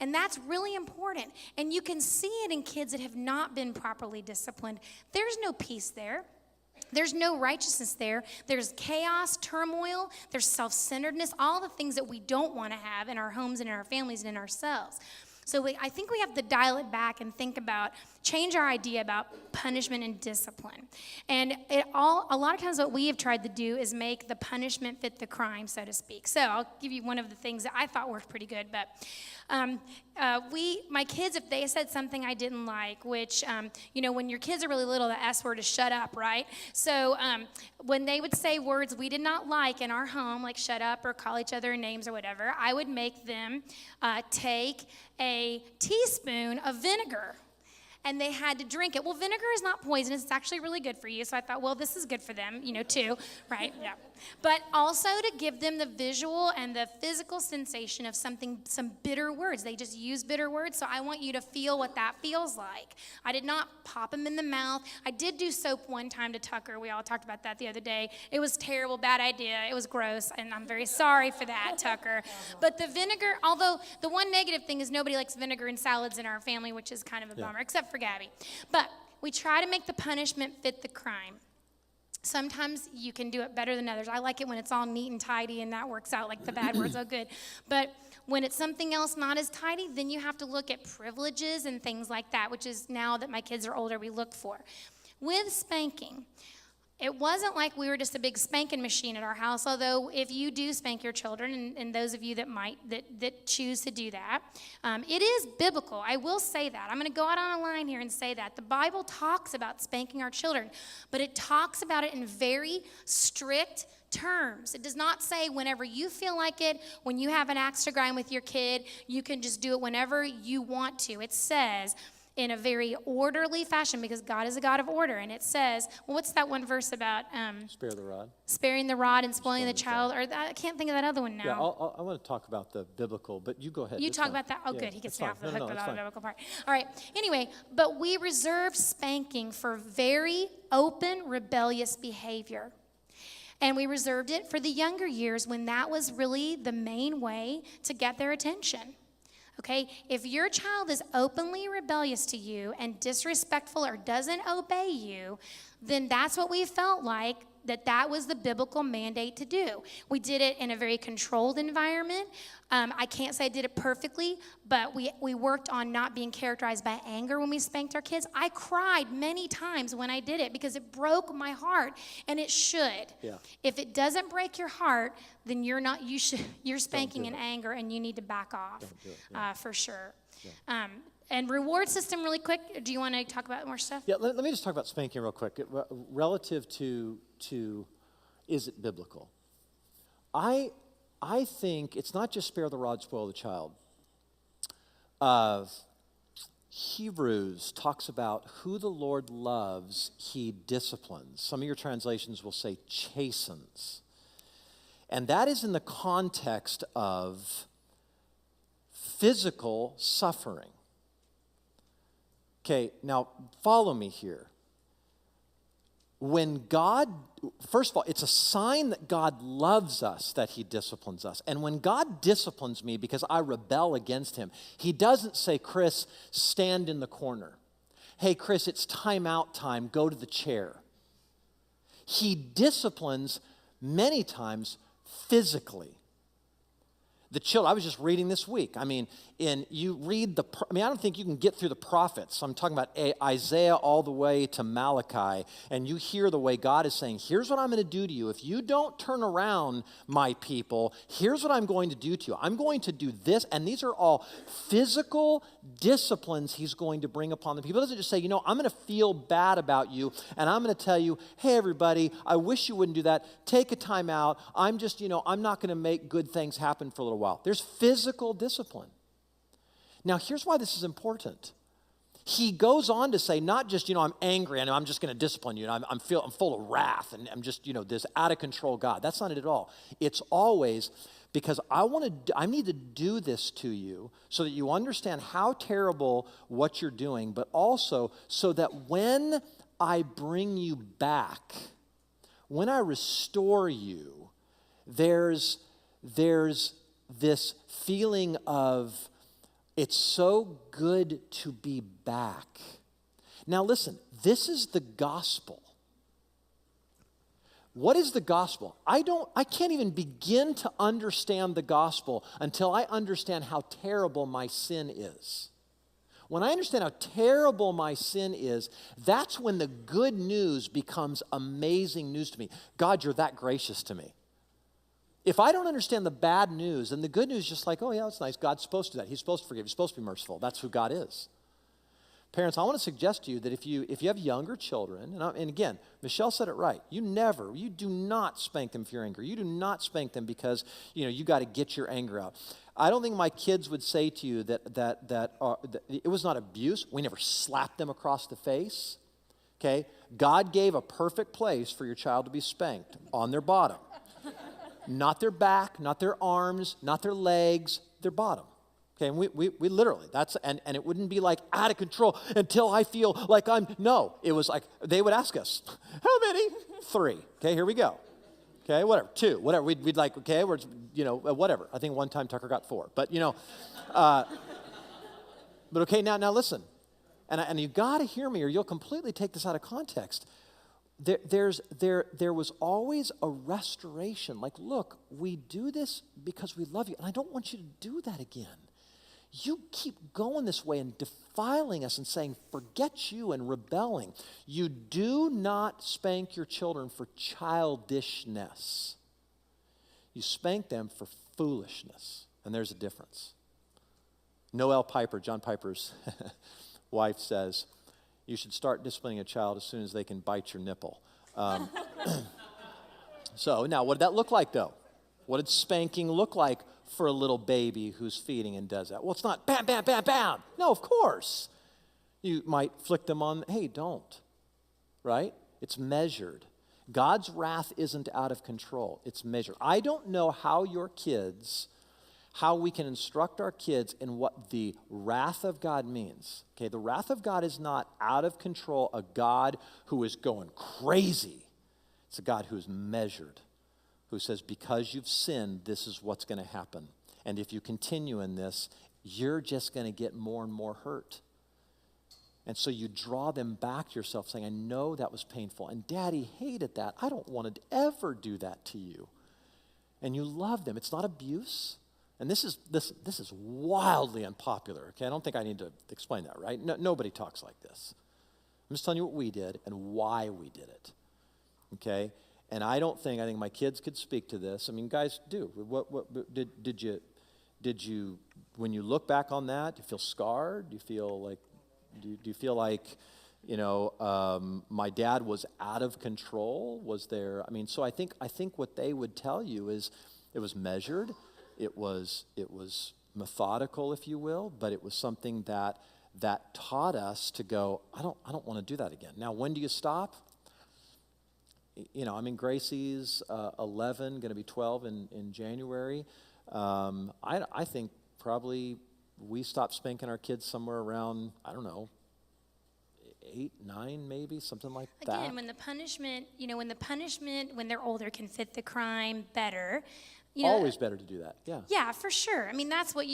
And that's really important. And you can see it in kids that have not been properly disciplined. There's no peace there. There's no righteousness there. There's chaos, turmoil, there's self-centeredness, all the things that we don't want to have in our homes and in our families and in ourselves. So I think we have to dial it back and change our idea about punishment and discipline. And a lot of times what we have tried to do is make the punishment fit the crime, so to speak. So I'll give you one of the things that I thought worked pretty good. But my kids, if they said something I didn't like, which, when your kids are really little, the S word is shut up, right? So when they would say words we did not like in our home, like shut up or call each other names or whatever, I would make them take a teaspoon of vinegar. And they had to drink it. Well, vinegar is not poisonous. It's actually really good for you. So I thought, well, this is good for them, too, right? Yeah. But also to give them the visual and the physical sensation of some bitter words. They just use bitter words. So I want you to feel what that feels like. I did not pop them in the mouth. I did do soap one time to Tucker. We all talked about that the other day. It was terrible, bad idea. It was gross. And I'm very sorry for that, Tucker. But the vinegar, although the one negative thing is nobody likes vinegar in salads in our family, which is kind of a bummer, except for Gabby. But we try to make the punishment fit the crime. Sometimes you can do it better than others. I like it when it's all neat and tidy and that works out, like the bad words are good. But when it's something else not as tidy, then you have to look at privileges and things like that, which is now that my kids are older, we look for. With spanking, it wasn't like we were just a big spanking machine at our house, although if you do spank your children, and those of you that choose to do that, it is biblical. I will say that. I'm going to go out on a line here and say that. The Bible talks about spanking our children, but it talks about it in very strict terms. It does not say whenever you feel like it, when you have an axe to grind with your kid, you can just do it whenever you want to. It says in a very orderly fashion, because God is a God of order. And it says, well, what's that one verse about? Spare the rod. Sparing the rod and spoiling the child. Or I can't think of that other one now. Yeah, I want to talk about the biblical, but you go ahead. You It's talk fine. about that? Oh, Yeah, good. He gets it's me fine. off the No, hook no, about it's the fine. biblical part. All right. Anyway, but we reserve spanking for very open, rebellious behavior. And we reserved it for the younger years when that was really the main way to get their attention. Okay, if your child is openly rebellious to you and disrespectful or doesn't obey you, then that's what we felt like that was the biblical mandate to do. We did it in a very controlled environment. I can't say I did it perfectly, but we worked on not being characterized by anger when we spanked our kids. I cried many times when I did it because it broke my heart, and it should. Yeah. If it doesn't break your heart, then you're spanking in anger, and you need to back off. Don't do it, yeah. For sure. Yeah. And reward system, really quick. Do you want to talk about more stuff? Yeah, let me just talk about spanking real quick. Relative to is it biblical? I think it's not just spare the rod, spoil the child. Hebrews talks about who the Lord loves, he disciplines. Some of your translations will say chastens. And that is in the context of physical suffering. Okay, now follow me here. When God, first of all, it's a sign that God loves us that he disciplines us. And when God disciplines me because I rebel against him, he doesn't say, Chris, stand in the corner. Hey, Chris, it's timeout time. Go to the chair. He disciplines many times physically. The children, I was just reading this week. I mean, you read I don't think you can get through the prophets. I'm talking about Isaiah all the way to Malachi, and you hear the way God is saying, here's what I'm going to do to you. If you don't turn around, my people, here's what I'm going to do to you. I'm going to do this, and these are all physical disciplines he's going to bring upon the people. He doesn't just say, I'm going to feel bad about you, and I'm going to tell you, hey, everybody, I wish you wouldn't do that. Take a time out. I'm just, I'm not going to make good things happen for a little while. There's physical discipline. Now, here's why this is important. He goes on to say, not just, I'm angry and I'm just going to discipline you, and I'm full of wrath, and I'm just, this out of control God. That's not it at all. It's always because I need to do this to you so that you understand how terrible what you're doing, but also so that when I bring you back, when I restore you, there's this feeling of, it's so good to be back. Now listen, this is the gospel. What is the gospel? I can't even begin to understand the gospel until I understand how terrible my sin is. When I understand how terrible my sin is, that's when the good news becomes amazing news to me. God, you're that gracious to me. If I don't understand the bad news, then the good news is just like, oh yeah, that's nice. God's supposed to do that. He's supposed to forgive. He's supposed to be merciful. That's who God is. Parents, I want to suggest to you that if you have younger children, and again, Michelle said it right. You do not spank them if you're angry. You do not spank them because, you got to get your anger out. I don't think my kids would say to you that it was not abuse. We never slapped them across the face. Okay? God gave a perfect place for your child to be spanked, on their bottom. Not their back, not their arms, not their legs, their bottom. Okay, and we literally, and it wouldn't be like out of control until I feel like no. It was like, they would ask us, how many? 3. Okay, here we go. Okay, whatever, 2, whatever. We'd like, okay, we're, whatever. I think one time Tucker got 4, but but okay, now listen. And you got to hear me or you'll completely take this out of context. There was always a restoration. Like, look, we do this because we love you, and I don't want you to do that again. You keep going this way and defiling us and saying, forget you, and rebelling. You do not spank your children for childishness. You spank them for foolishness, and there's a difference. Noel Piper, John Piper's wife, says, you should start disciplining a child as soon as they can bite your nipple. So now, what did that look like, though? What did spanking look like for a little baby who's feeding and does that? Well, it's not bam, bam, bam, bam. No, of course. You might flick them on, hey, don't, right? It's measured. God's wrath isn't out of control. It's measured. I don't know how we can instruct our kids in what the wrath of God means. Okay, the wrath of God is not out of control, a God who is going crazy. It's a God who is measured, who says, because you've sinned, this is what's going to happen. And if you continue in this, you're just going to get more and more hurt. And so you draw them back to yourself saying, I know that was painful. And Daddy hated that. I don't want to ever do that to you. And you love them. It's not abuse. And this is wildly unpopular. Okay, I don't think I need to explain that, right? No, nobody talks like this. I'm just telling you what we did and why we did it. Okay? And I think my kids could speak to this. I mean, guys do. What did you when you look back on that, do you feel scarred? Do you feel like my dad was out of control? Was there? I mean, so I think what they would tell you is it was measured, it was methodical, if you will, but it was something that taught us to go, I don't want to do that again. Now, when do you stop? Gracie's 11, going to be 12 in January. I think probably we stopped spanking our kids somewhere around, 8, 9 maybe, something like that. Again, when the punishment, when they're older, can fit the crime better. Always better to do that, yeah. Yeah, for sure. I mean, that's what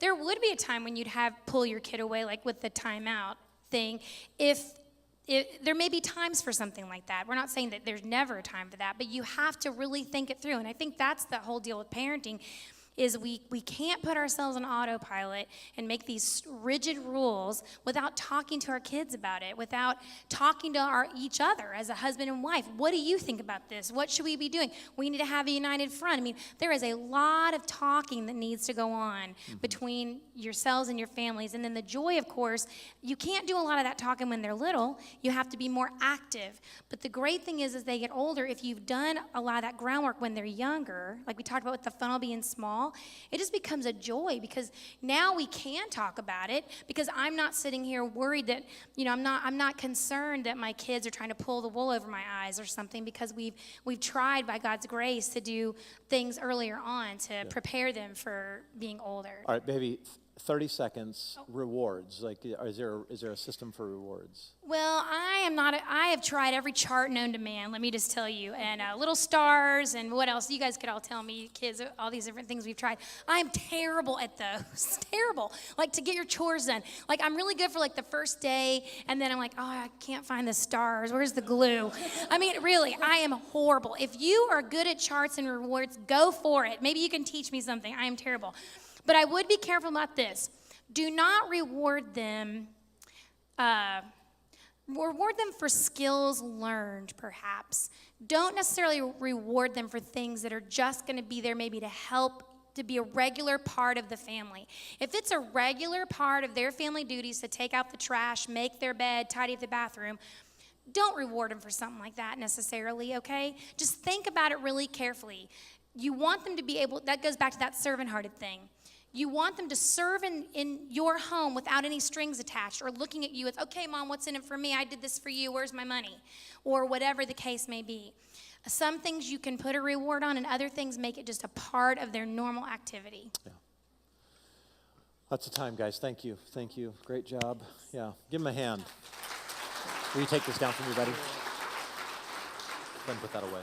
there would be a time when you'd pull your kid away, like with the timeout thing, there may be times for something like that. We're not saying that there's never a time for that, but you have to really think it through. And I think that's the whole deal with parenting is we can't put ourselves on autopilot and make these rigid rules without talking to our kids about it, without talking to each other as a husband and wife. What do you think about this? What should we be doing? We need to have a united front. I mean, there is a lot of talking that needs to go on between yourselves and your families. And then the joy, of course, you can't do a lot of that talking when they're little. You have to be more active. But the great thing is, as they get older, if you've done a lot of that groundwork when they're younger, like we talked about with the funnel being small, it just becomes a joy because now we can talk about it because I'm not sitting here worried that, I'm not concerned that my kids are trying to pull the wool over my eyes or something because we've tried by God's grace to do things earlier on to prepare them for being older. All right, baby, 30 seconds, rewards. Like, is there a system for rewards? Well, I have tried every chart known to man, let me just tell you, and little stars and what else. You guys could all tell me, kids, all these different things we've tried. I am terrible at those, terrible. Like to get your chores done. Like I'm really good for like the first day, and then I'm like, oh, I can't find the stars. Where's the glue? I mean, really, I am horrible. If you are good at charts and rewards, go for it. Maybe you can teach me something. I am terrible. But I would be careful about this. Do not reward them for skills learned, perhaps. Don't necessarily reward them for things that are just going to be there maybe to help to be a regular part of the family. If it's a regular part of their family duties to take out the trash, make their bed, tidy up the bathroom, don't reward them for something like that necessarily, okay? Just think about it really carefully. You want them to be able, that goes back to that servant-hearted thing. You want them to serve in your home without any strings attached or looking at you as, okay, Mom, what's in it for me? I did this for you. Where's my money? Or whatever the case may be. Some things you can put a reward on and other things make it just a part of their normal activity. Yeah. Lots of time, guys. Thank you. Thank you. Great job. Yeah. Give them a hand. Will you take this down from me, buddy? Then put that away.